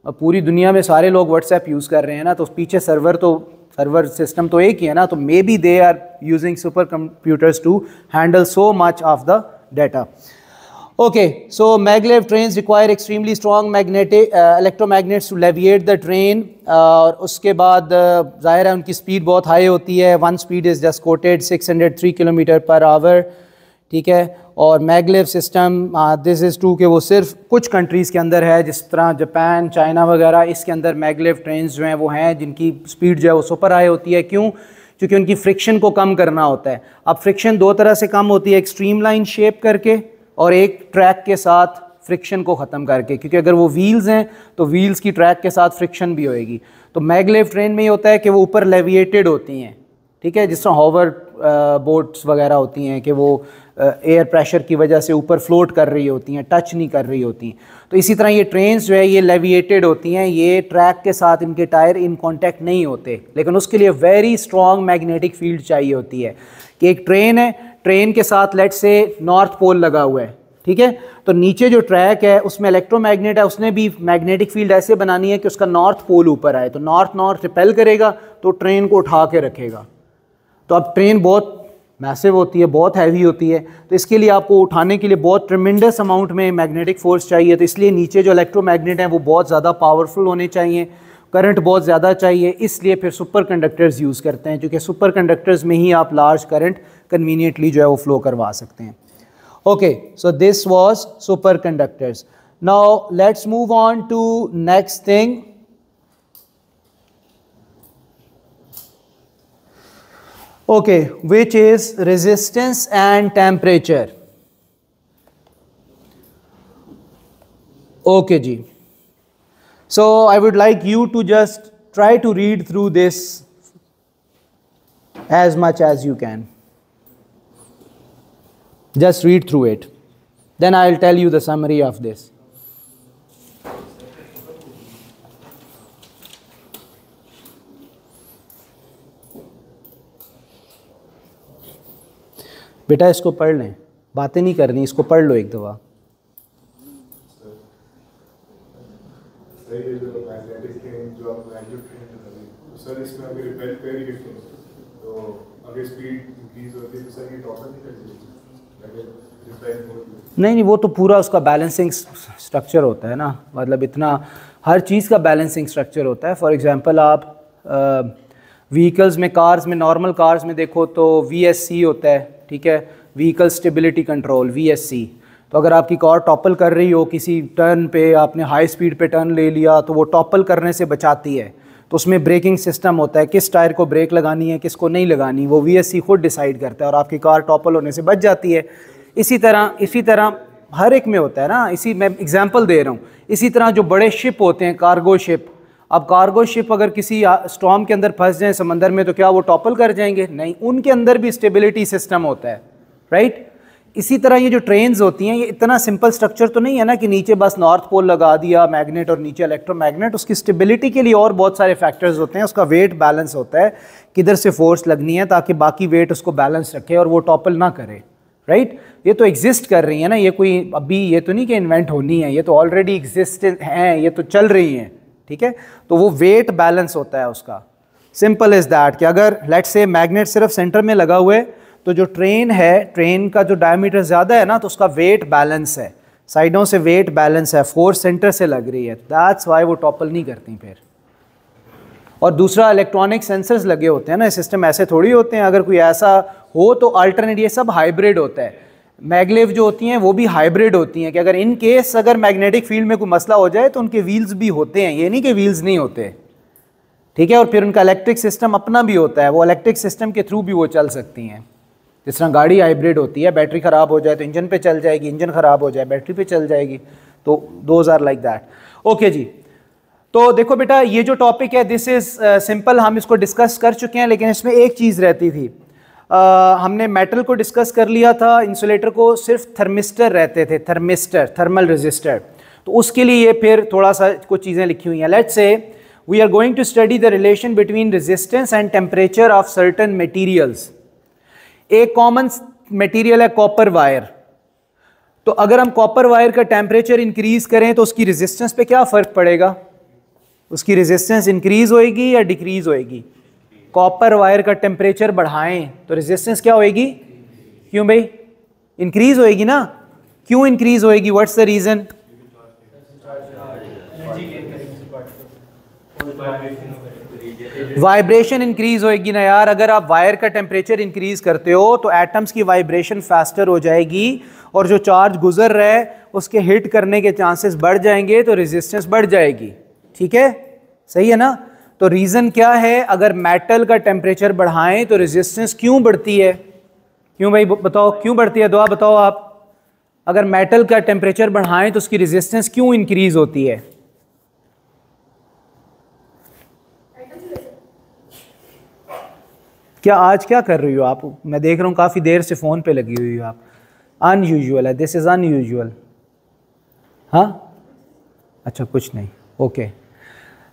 अब पूरी दुनिया में सारे लोग व्हाट्सएप यूज़ कर रहे हैं ना, तो पीछे सर्वर सिस्टम तो एक ही है ना, तो maybe they are using super computers to handle so much of the data. Okay, so maglev trains require extremely strong electromagnets to leviate the train, और उसके बाद ज़ाहिर है उनकी स्पीड बहुत हाई होती है, one speed is just coated 603 kilometre per hour, ठीक है। और maglev system this is true कि वो सिर्फ कुछ कंट्रीज़ के अंदर है, जिस तरह जापान, चाइना वगैरह, इसके अंदर मैगलेव ट्रेन्स जो हैं वो हैं जिनकी स्पीड जो है वो सुपर हाई होती है। क्यों? क्योंकि उनकी फ्रिक्शन को कम करना होता है। अब फ्रिक्शन दो तरह से कम होती है, एक स्ट्रीमलाइन शेप करके और एक ट्रैक के साथ फ्रिक्शन को ख़त्म करके, क्योंकि अगर वो व्हील्स हैं तो व्हील्स की ट्रैक के साथ फ्रिक्शन भी होएगी। तो मैगलेव ट्रेन में ये होता है कि वो ऊपर लेविएटेड होती हैं, ठीक है, जिस तरह हॉवर बोट्स वगैरह होती हैं कि वो एयर प्रेशर की वजह से ऊपर फ्लोट कर रही होती हैं, टच नहीं कर रही होती। तो इसी तरह ये ट्रेन्स जो है ये लेविएटेड होती हैं, ये ट्रैक के साथ इनके टायर इन कांटेक्ट नहीं होते, लेकिन उसके लिए वेरी स्ट्रॉन्ग मैग्नेटिक फील्ड चाहिए होती है। कि एक ट्रेन है, ट्रेन के साथ लेट से नॉर्थ पोल लगा हुआ है, ठीक है, तो नीचे जो ट्रैक है उसमें इलेक्ट्रोमैग्नेट है, उसने भी मैग्नेटिक फील्ड ऐसे बनानी है कि उसका नॉर्थ पोल ऊपर आए, तो नॉर्थ रिपेल करेगा तो ट्रेन को उठा के रखेगा। तो अब ट्रेन बहुत मैसिव होती है, बहुत हैवी होती है, तो इसके लिए आपको उठाने के लिए बहुत ट्रिमेंडस अमाउंट में मैग्नेटिक फोर्स चाहिए। तो इसलिए नीचे जो इलेक्ट्रोमैग्नेट हैं वो बहुत ज़्यादा पावरफुल होने चाहिए, करंट बहुत ज़्यादा चाहिए, इसलिए फिर सुपर कंडक्टर्स यूज़ करते हैं, क्योंकि सुपर कंडक्टर्स में ही आप लार्ज करंट कन्वीनियंटली जो है वो फ्लो करवा सकते हैं। Okay, so this was super conductors. Now let's move on to next thing. Okay, which is resistance and temperature. Okay ji, so I would like you to just try to read through this as much as you can. Just read through it, then I'll tell you the summary of this. बेटा इसको पढ़ लें, बातें नहीं करनी, इसको पढ़ लो एक दफ़ा। नहीं, वो तो पूरा उसका बैलेंसिंग स्ट्रक्चर होता है ना, मतलब इतना हर चीज़ का बैलेंसिंग स्ट्रक्चर होता है। फॉर एग्जांपल आप व्हीकल्स में, कार्स में, नॉर्मल कार्स में देखो तो VSC होता है, ठीक है, व्हीकल स्टेबिलिटी कंट्रोल, VSC। तो अगर आपकी कार टॉपल कर रही हो किसी टर्न पे, आपने हाई स्पीड पे टर्न ले लिया, तो वो टॉपल करने से बचाती है। तो उसमें ब्रेकिंग सिस्टम होता है, किस टायर को ब्रेक लगानी है, किसको नहीं लगानी, वो VSC खुद डिसाइड करता है और आपकी कार टॉपल होने से बच जाती है। इसी तरह हर एक में होता है ना, इसी मैं एग्जांपल दे रहा हूँ। इसी तरह जो बड़े शिप होते हैं, कार्गो शिप, अब कार्गो शिप अगर किसी स्टॉर्म के अंदर फंस जाए समंदर में, तो क्या वो टॉपल कर जाएंगे? नहीं, उनके अंदर भी स्टेबिलिटी सिस्टम होता है, राइट। इसी तरह ये जो ट्रेन्स होती हैं, ये इतना सिंपल स्ट्रक्चर तो नहीं है ना कि नीचे बस नॉर्थ पोल लगा दिया मैग्नेट और नीचे इलेक्ट्रोमैग्नेट। उसकी स्टेबिलिटी के लिए और बहुत सारे फैक्टर्स होते हैं। उसका वेट बैलेंस होता है, किधर से फोर्स लगनी है ताकि बाकी वेट उसको बैलेंस रखे और वो टॉपल ना करे, राइट। ये तो एग्जिस्ट कर रही है ना, ये कोई अभी ये तो नहीं कि इन्वेंट होनी है, ये तो ऑलरेडी एग्जिस्ट हैं, ये तो चल रही हैं, ठीक है। तो वो वेट बैलेंस होता है उसका, सिंपल इज दैट कि अगर लेट्स से मैग्नेट सिर्फ सेंटर में लगा हुआ है तो जो ट्रेन है, ट्रेन का जो डायमीटर ज़्यादा है ना, तो उसका वेट बैलेंस है, साइडों से वेट बैलेंस है, फोर्स सेंटर से लग रही है, दैट्स वाई वो टॉपल नहीं करती फिर। और दूसरा इलेक्ट्रॉनिक सेंसर्स लगे होते हैं ना, सिस्टम ऐसे थोड़ी होते हैं, अगर कोई ऐसा हो तो अल्टरनेट, ये सब हाइब्रिड होता है। मैगलेव जो होती हैं वो भी हाइब्रिड होती हैं कि अगर इन केस अगर मैग्नेटिक फील्ड में कोई मसला हो जाए तो उनके व्हील्स भी होते हैं, ये नहीं कि व्हील्स नहीं होते, ठीक है। और फिर उनका इलेक्ट्रिक सिस्टम अपना भी होता है, वो इलेक्ट्रिक सिस्टम के थ्रू भी वो चल सकती हैं। जिस तरह गाड़ी हाइब्रिड होती है, बैटरी ख़राब हो जाए तो इंजन पे चल जाएगी, इंजन ख़राब हो जाए बैटरी पे चल जाएगी, तो those are like that. Okay जी, तो देखो बेटा ये जो टॉपिक है दिस इज़ सिंपल, हम इसको डिस्कस कर चुके हैं, लेकिन इसमें एक चीज़ रहती थी, हमने मेटल को डिस्कस कर लिया था, इंसुलेटर को सिर्फ थर्मिस्टर रहते थे, थर्मिस्टर, थर्मल रेजिस्टर। तो उसके लिए ये फिर थोड़ा सा कुछ चीज़ें लिखी हुई हैं। Let's say we are going to study the relation between resistance and temperature of certain materials. एक कॉमन मटेरियल है कॉपर वायर, तो अगर हम कॉपर वायर का टेम्परेचर इंक्रीज करें तो उसकी रेजिस्टेंस पे क्या फ़र्क पड़ेगा? उसकी रेजिस्टेंस इंक्रीज होएगी या डिक्रीज होएगी? कॉपर वायर का टेम्परेचर बढ़ाएं तो रेजिस्टेंस क्या होएगी? क्यों भाई? इंक्रीज होएगी ना। क्यों इंक्रीज होएगी? What's the reason? Vibration increase होएगी ना यार। अगर आप वायर का टेम्परेचर इंक्रीज करते हो तो एटम्स की वाइब्रेशन फास्टर हो जाएगी और जो चार्ज गुजर रहा है उसके हिट करने के चांसेस बढ़ जाएंगे, तो रेजिस्टेंस बढ़ जाएगी। ठीक है, सही है ना। तो रीज़न क्या है? अगर मेटल का टेम्परेचर बढ़ाएं तो रेजिस्टेंस क्यों बढ़ती है? क्यों भाई बताओ, क्यों बढ़ती है? दुआ बताओ आप। अगर मेटल का टेम्परेचर बढ़ाएं तो उसकी रेजिस्टेंस क्यों इंक्रीज होती है? क्या आज क्या कर रही हो आप? मैं देख रहा हूँ काफ़ी देर से फ़ोन पे लगी हुई हो आप। अनयूजुअल है, दिस इज़ अनयूजुअल। हाँ अच्छा, कुछ नहीं, ओके।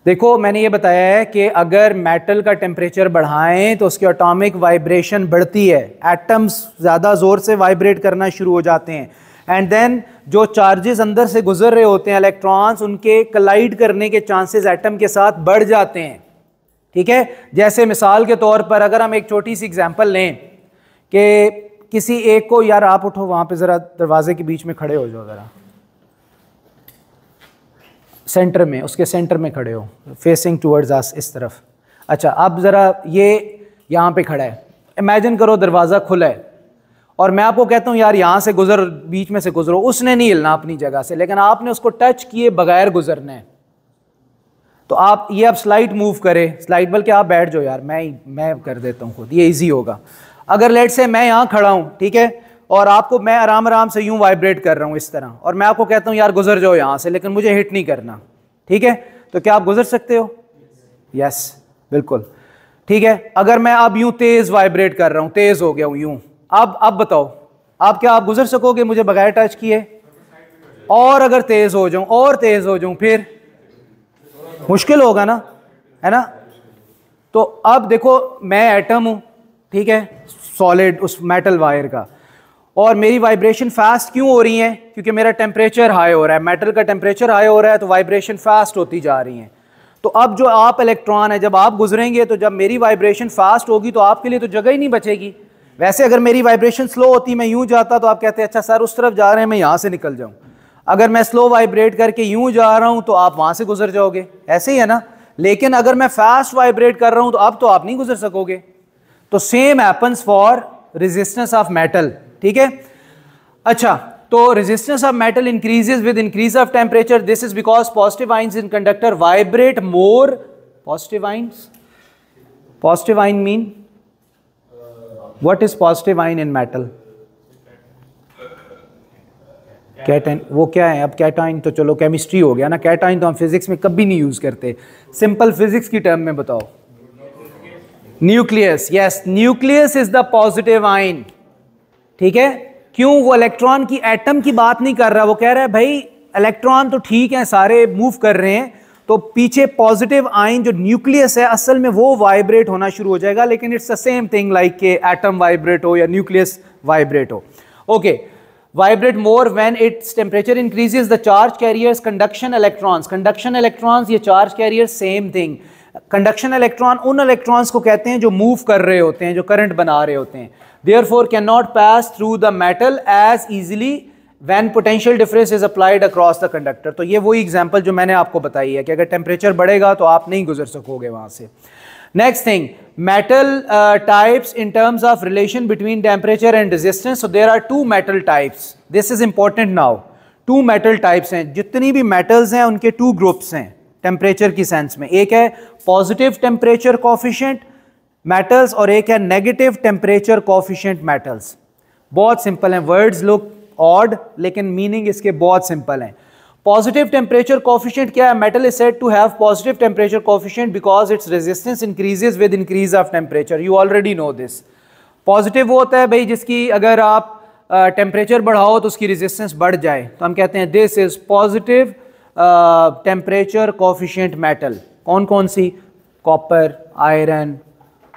देखो मैंने ये बताया है कि अगर मेटल का टेम्परेचर बढ़ाएं तो उसकी एटॉमिक वाइब्रेशन बढ़ती है, एटम्स ज़्यादा ज़ोर से वाइब्रेट करना शुरू हो जाते हैं, एंड देन जो चार्जेस अंदर से गुजर रहे होते हैं इलेक्ट्रॉन्स, उनके कलाइड करने के चांसेस एटम के साथ बढ़ जाते हैं। ठीक है, जैसे मिसाल के तौर पर अगर हम एक छोटी सी एग्जांपल लें कि किसी एक को, यार आप उठो वहाँ पे ज़रा दरवाजे के बीच में खड़े हो जाओ, ज़रा सेंटर में, उसके सेंटर में खड़े हो, फेसिंग टूवर्ड्स अस, इस तरफ। अच्छा, अब ज़रा ये यहाँ पे खड़ा है, इमेजिन करो दरवाज़ा खुला है और मैं आपको कहता हूँ यार यहाँ से गुजर, बीच में से गुजरो। उसने नहीं हिलना अपनी जगह से, लेकिन आपने उसको टच किए बगैर गुजरना है। तो आप ये अब स्लाइड मूव करें, स्लाइड, बल्कि आप बैठ जाओ यार, मैं कर देता हूँ खुद, ये इजी होगा। अगर लेट से मैं यहाँ खड़ा हूँ, ठीक है, और आपको मैं आराम आराम से यूँ वाइब्रेट कर रहा हूँ इस तरह, और मैं आपको कहता हूँ यार गुजर जाओ यहाँ से, लेकिन मुझे हिट नहीं करना, ठीक है, तो क्या आप गुजर सकते हो? यस, बिल्कुल। ठीक है, अगर मैं अब यूँ तेज़ वाइब्रेट कर रहा हूँ, तेज़ हो गया हूँ यूँ, अब बताओ आप क्या आप गुजर सकोगे मुझे बगैर टच किए? और अगर तेज़ हो जाऊँ, और तेज़ हो जाऊँ, फिर मुश्किल होगा ना, है ना। तो अब देखो मैं एटम हूँ, ठीक है, सॉलिड उस मेटल वायर का, और मेरी वाइब्रेशन फास्ट क्यों हो रही है? क्योंकि मेरा टेम्परेचर हाई हो रहा है, मेटल का टेम्परेचर हाई हो रहा है, तो वाइब्रेशन फास्ट होती जा रही है। तो अब जो आप इलेक्ट्रॉन है, जब आप गुजरेंगे तो जब मेरी वाइब्रेशन फास्ट होगी तो आपके लिए तो जगह ही नहीं बचेगी। वैसे अगर मेरी वाइब्रेशन स्लो होती, मैं यूँ जाता, तो आप कहते हैं अच्छा सर उस तरफ जा रहे हैं, मैं यहाँ से निकल जाऊँ। अगर मैं स्लो वाइब्रेट करके यूँ जा रहा हूँ तो आप वहाँ से गुजर जाओगे, ऐसे ही है ना। लेकिन अगर मैं फास्ट वाइब्रेट कर रहा हूँ तो अब तो आप नहीं गुजर सकोगे। तो same happens for resistance of metal, ठीक है। अच्छा, तो resistance of metal increases with increase of temperature, this is because positive ions in conductor vibrate more. Positive ion mean what is positive ion in metal? Cation, वो क्या है? अब cation तो चलो केमिस्ट्री हो गया ना, कैटाइन तो हम फिजिक्स में कभी नहीं यूज करते। सिंपल फिजिक्स की टर्म में बताओ। Nucleus, yes, nucleus is the positive ion, ठीक है। क्यों? वो इलेक्ट्रॉन की एटम की बात नहीं कर रहा, वो कह रहा है भाई इलेक्ट्रॉन तो ठीक है सारे मूव कर रहे हैं, तो पीछे पॉजिटिव आयन जो न्यूक्लियस है असल में वो वाइब्रेट होना शुरू हो जाएगा। लेकिन it's the same thing like के एटम वाइब्रेट हो या न्यूक्लियस वाइब्रेट हो। Okay, vibrate more when its temperature increases. The charge carriers conduction electrons. Conduction electrons, ये charge carriers same thing. Conduction electron उन electrons को कहते हैं जो move कर रहे होते हैं, जो current बना रहे होते हैं. Therefore cannot pass through the metal as easily when potential difference is applied across the conductor. तो ये वही example जो मैंने आपको बताई है कि अगर temperature बढ़ेगा तो आप नहीं गुजर सकोगे वहाँ से. Next thing, metal types in terms of relation between temperature and resistance. So there are two metal types. This is important now. Two metal types हैं. जितनी भी metals हैं उनके two groups हैं temperature की sense में. एक है positive temperature coefficient metals और एक है negative temperature coefficient metals. बहुत simple हैं. Words look odd लेकिन meaning इसके बहुत simple हैं. Positive temperature coefficient क्या है? Metal is said to have positive temperature coefficient because its resistance increases with increase of temperature. You already know this. Positive वो होता है भाई जिसकी अगर आप temperature बढ़ाओ तो उसकी resistance बढ़ जाए, तो हम कहते हैं this is positive temperature coefficient metal. कौन कौन सी? Copper, iron,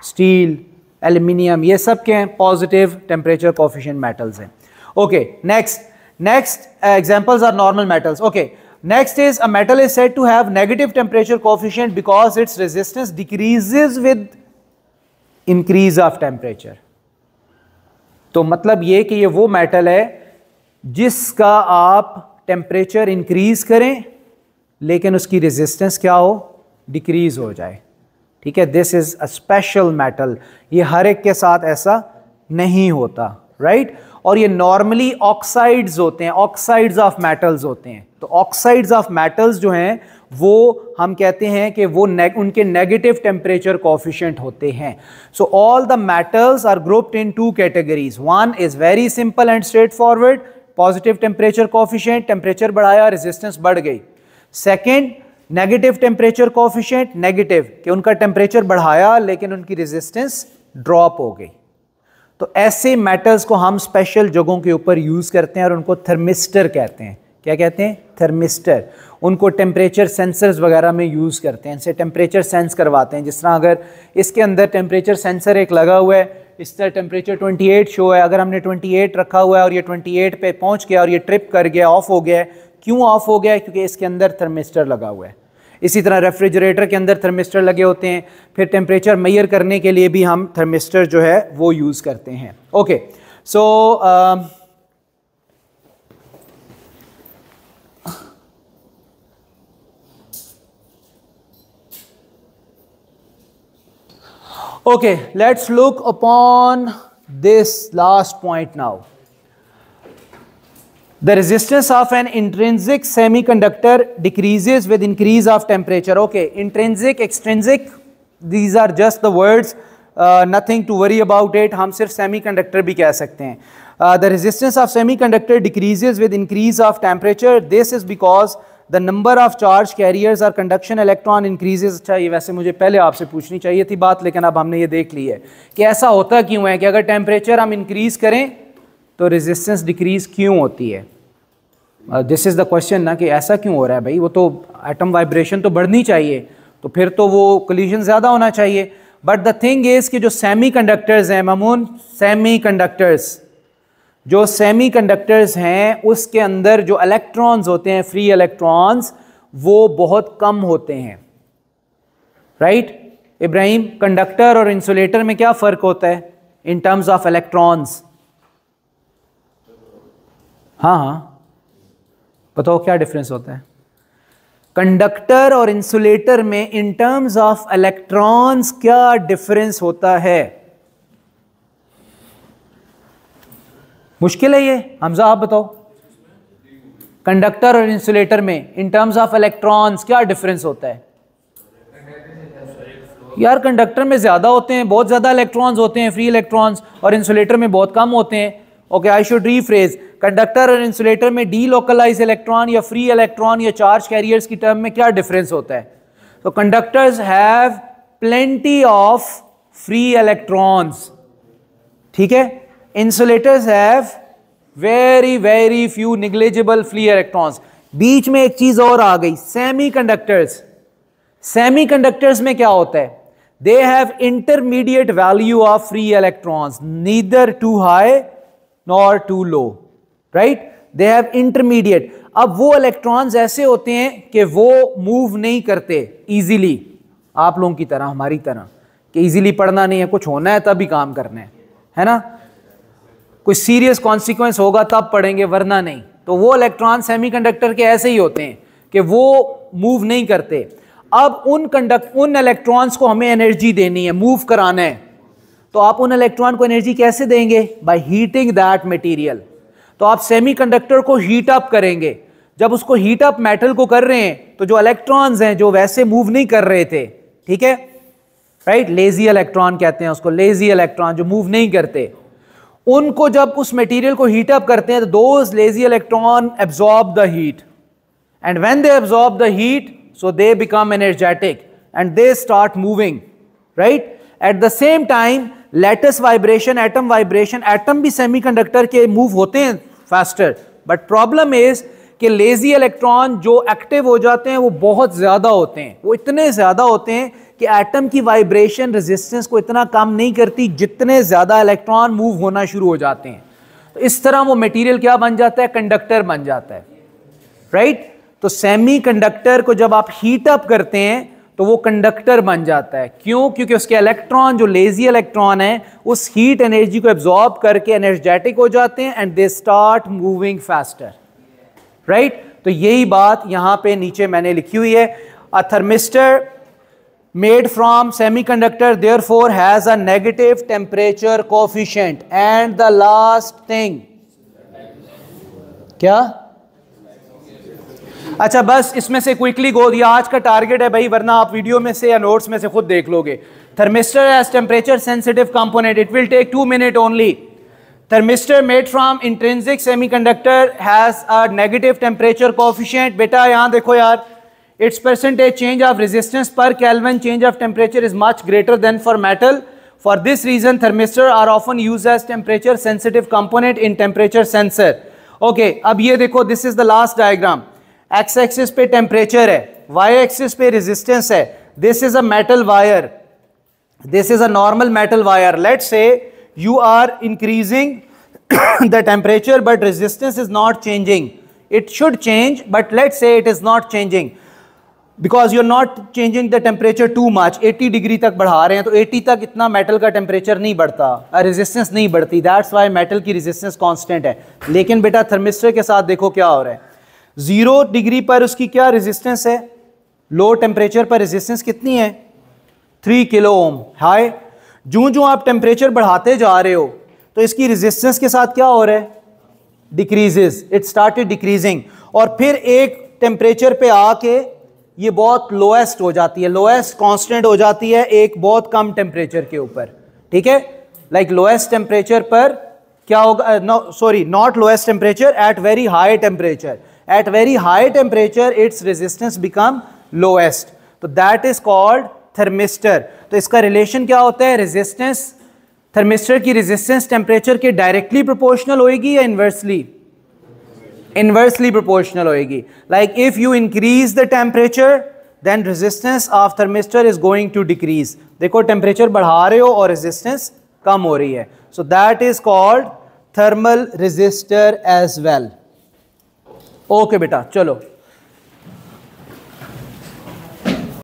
steel, aluminium, ये सब के हैं positive temperature coefficient metals हैं. Okay, next examples are normal metals. Okay, next is a metal is said to have negative temperature coefficient because its resistance decreases with increase of temperature. तो मतलब ये कि ये वो मेटल है जिसका आप टेम्परेचर इंक्रीज करें लेकिन उसकी रेजिस्टेंस क्या हो? डिक्रीज हो जाए. ठीक है, this is a special metal. ये हर एक के साथ ऐसा नहीं होता, राइट? और ये नॉर्मली ऑक्साइड्स होते हैं, ऑक्साइड्स ऑफ मेटल्स होते हैं. तो ऑक्साइड्स ऑफ मेटल्स जो हैं वो हम कहते हैं कि वो उनके नेगेटिव टेम्परेचर कोफिशिएंट होते हैं. So all the metals are grouped in two categories. One is very simple and straight forward, positive temperature coefficient, temperature बढ़ाया रेजिस्टेंस बढ़ गई. Second, negative temperature coefficient, negative कि उनका टेम्परेचर बढ़ाया लेकिन उनकी रेजिस्टेंस ड्रॉप हो गई. तो ऐसे मेटल्स को हम स्पेशल जगहों के ऊपर यूज करते हैं और उनको थर्मिस्टर कहते हैं. क्या कहते हैं? थर्मिस्टर. उनको टेम्परेचर सेंसर्स वगैरह में यूज करते हैं, इनसे टेम्परेचर सेंस करवाते हैं. जिस तरह अगर इसके अंदर टेम्परेचर सेंसर एक लगा हुआ है, इस तरह टेम्परेचर 28 शो है, अगर हमने 28 रखा हुआ है और ये 28 पे पहुंच गया और ये ट्रिप कर गया, ऑफ हो गया है. क्यों ऑफ हो गया है? क्योंकि इसके अंदर थर्मिस्टर लगा हुआ है. इसी तरह रेफ्रिजरेटर के अंदर थर्मिस्टर लगे होते हैं. फिर टेम्परेचर मेजर करने के लिए भी हम थर्मिस्टर जो है वो यूज़ करते हैं. Okay, so okay, let's look upon this last point now. The resistance of an intrinsic semiconductor decreases with increase of temperature. Okay, intrinsic, extrinsic, these are just the words, nothing to worry about it. हम सिर्फ semiconductor भी कह सकते हैं. The resistance of semiconductor decreases with increase of temperature. This is because the number of charge carriers or conduction electron increases. अच्छा, ये वैसे मुझे पहले आपसे पूछनी चाहिए थी बात, लेकिन अब हमने ये देख ली है कि ऐसा होता क्यों है कि अगर टेम्परेचर हम इंक्रीज करें तो रेजिस्टेंस डिक्रीज क्यों होती है. दिस इज़ द क्वेश्चन ना, कि ऐसा क्यों हो रहा है भाई. वो तो एटम वाइब्रेशन तो बढ़नी चाहिए, तो फिर तो वो कोलिजन ज़्यादा होना चाहिए. बट द थिंग इज़ कि जो सेमी कंडक्टर्स हैं मामून, सेमी कंडक्टर्स हैं उसके अंदर जो इलेक्ट्रॉन्स होते हैं, फ्री इलेक्ट्रॉन्स, वो बहुत कम होते हैं. राइट इब्राहिम, कंडक्टर और इंसुलेटर में क्या फ़र्क होता है इन टर्म्स ऑफ इलेक्ट्रॉन्स? हाँ, बताओ क्या डिफरेंस होता है कंडक्टर और इंसुलेटर में इन टर्म्स ऑफ इलेक्ट्रॉन्स? क्या डिफरेंस होता है? मुश्किल है ये, हमजा आप बताओ. कंडक्टर और इंसुलेटर में इन टर्म्स ऑफ इलेक्ट्रॉन्स क्या डिफरेंस होता है? यार कंडक्टर में ज्यादा होते हैं, बहुत ज्यादा इलेक्ट्रॉन्स होते हैं, फ्री इलेक्ट्रॉन्स, और इंसुलेटर में बहुत कम होते हैं. Okay, I should rephrase. Conductor और इंसुलेटर में डीलोकलाइज इलेक्ट्रॉन या फ्री इलेक्ट्रॉन या चार्ज कैरियर्स की टर्म में क्या डिफरेंस होता है? तो conductors have plenty of free electrons, ठीक है. Insulators have very very few negligible free electrons. बीच में एक चीज और आ गई, सेमीकंडक्टर्स. सेमीकंडक्टर्स में क्या होता है? They have intermediate value of free electrons, neither too high nor too low. Right, they have intermediate. अब वो इलेक्ट्रॉन्स ऐसे होते हैं कि वो मूव नहीं करते इजीली, आप लोगों की तरह, हमारी तरह, कि इजीली पढ़ना नहीं है, कुछ होना है तभी काम करना है ना, कोई सीरियस कॉन्सिक्वेंस होगा तब पढ़ेंगे वरना नहीं। तो वो इलेक्ट्रॉन सेमीकंडक्टर के ऐसे ही होते हैं कि वो मूव नहीं करते। अब उन इलेक्ट्रॉन्स को हमें एनर्जी देनी है, मूव कराना है, तो आप उन इलेक्ट्रॉन को एनर्जी कैसे देंगे? By heating that material. तो आप सेमीकंडक्टर को हीट अप करेंगे। जब उसको हीट अप मेटल को कर रहे हैं तो जो इलेक्ट्रॉन्स हैं जो वैसे मूव नहीं कर रहे थे, ठीक है, राइट, लेजी इलेक्ट्रॉन कहते हैं उसको, लेजी इलेक्ट्रॉन जो मूव नहीं करते, उनको जब उस मटेरियल को हीट अप करते हैं तो those lazy electron absorb the heat, and when they absorb the heat so they become energetic and they start moving, right. At the same time lattice vibration, atom vibration, atom भी semiconductor के move होते हैं faster, but problem is कि lazy electron जो active हो जाते हैं वो बहुत ज्यादा होते हैं, वो इतने ज्यादा होते हैं कि एटम की वाइब्रेशन रेजिस्टेंस को इतना कम नहीं करती जितने ज्यादा इलेक्ट्रॉन मूव होना शुरू हो जाते हैं। तो इस तरह वो मटेरियल क्या बन जाता है? कंडक्टर बन जाता है, राइट। तो सेमीकंडक्टर को जब आप हीट अप करते हैं तो वो कंडक्टर बन जाता है। क्यों? क्योंकि उसके इलेक्ट्रॉन जो लेजी इलेक्ट्रॉन है उस हीट एनर्जी को एब्जॉर्ब करके एनर्जेटिक हो जाते हैं and they start moving faster, right. तो यही बात यहां पे नीचे मैंने लिखी हुई है। A thermistor made from semiconductor therefore has a negative temperature coefficient, and the last thing क्या? अच्छा बस इसमें से क्विकली गो, दिया आज का टारगेट है भाई, वरना आप वीडियो में से या नोट्स में से खुद देख लोगे। Thermistor has temperature sensitive component, it will take 2 minutes only. Thermistor made from intrinsic semiconductor has a negative temperature coefficient। बेटा यहां देखो यार, its percentage change of resistance per Kelvin change of temperature is much greater than for metal. For this reason thermistor are often used as temperature sensitive component in temperature sensor. Okay, अब ये देखो, this is the last diagram। x axis पे temperature है, y axis पे resistance है, this is a metal wire, this is a normal metal wire। Let's say you are increasing the temperature but resistance is not changing, it should change but let's say it is not changing because you're not changing the temperature too much। 80 degree तक बढ़ा रहे हैं तो 80 तक इतना metal का temperature नहीं बढ़ता, रेजिस्टेंस नहीं बढ़ती, दैट्स वाई मेटल की रेजिस्टेंस कांस्टेंट है। लेकिन बेटा थर्मिस्टर के साथ देखो क्या हो रहा है, 0 डिग्री पर उसकी क्या रेजिस्टेंस है, लो टेम्परेचर पर रेजिस्टेंस कितनी है? 3 किलो ओम। हाई जो आप टेम्परेचर बढ़ाते जा रहे हो तो इसकी रेजिस्टेंस के साथ क्या हो रहा है? डिक्रीजेस, इट स्टार्टेड डिक्रीजिंग, और फिर एक टेम्परेचर पे आके ये बहुत लोएस्ट हो जाती है, लोएस्ट कांस्टेंट हो जाती है एक बहुत कम टेम्परेचर के ऊपर, ठीक है। लाइक लोएस्ट टेम्परेचर पर क्या होगा? Not lowest temperature, at very high temperature, at very high temperature its resistance become lowest, तो दैट इज कॉल्ड थर्मिस्टर। तो इसका रिलेशन क्या होता है? रेजिस्टेंस, थर्मिस्टर की रेजिस्टेंस टेम्परेचर के डायरेक्टली प्रोपोर्शनल होएगी या इन्वर्सली? इनवर्सली प्रोपोर्शनल होएगी। Like if you increase the temperature then resistance of thermistor is going to decrease. देखो टेम्परेचर बढ़ा रहे हो और रेजिस्टेंस कम हो रही है, so that is called thermal resistor as well. Okay बेटा चलो।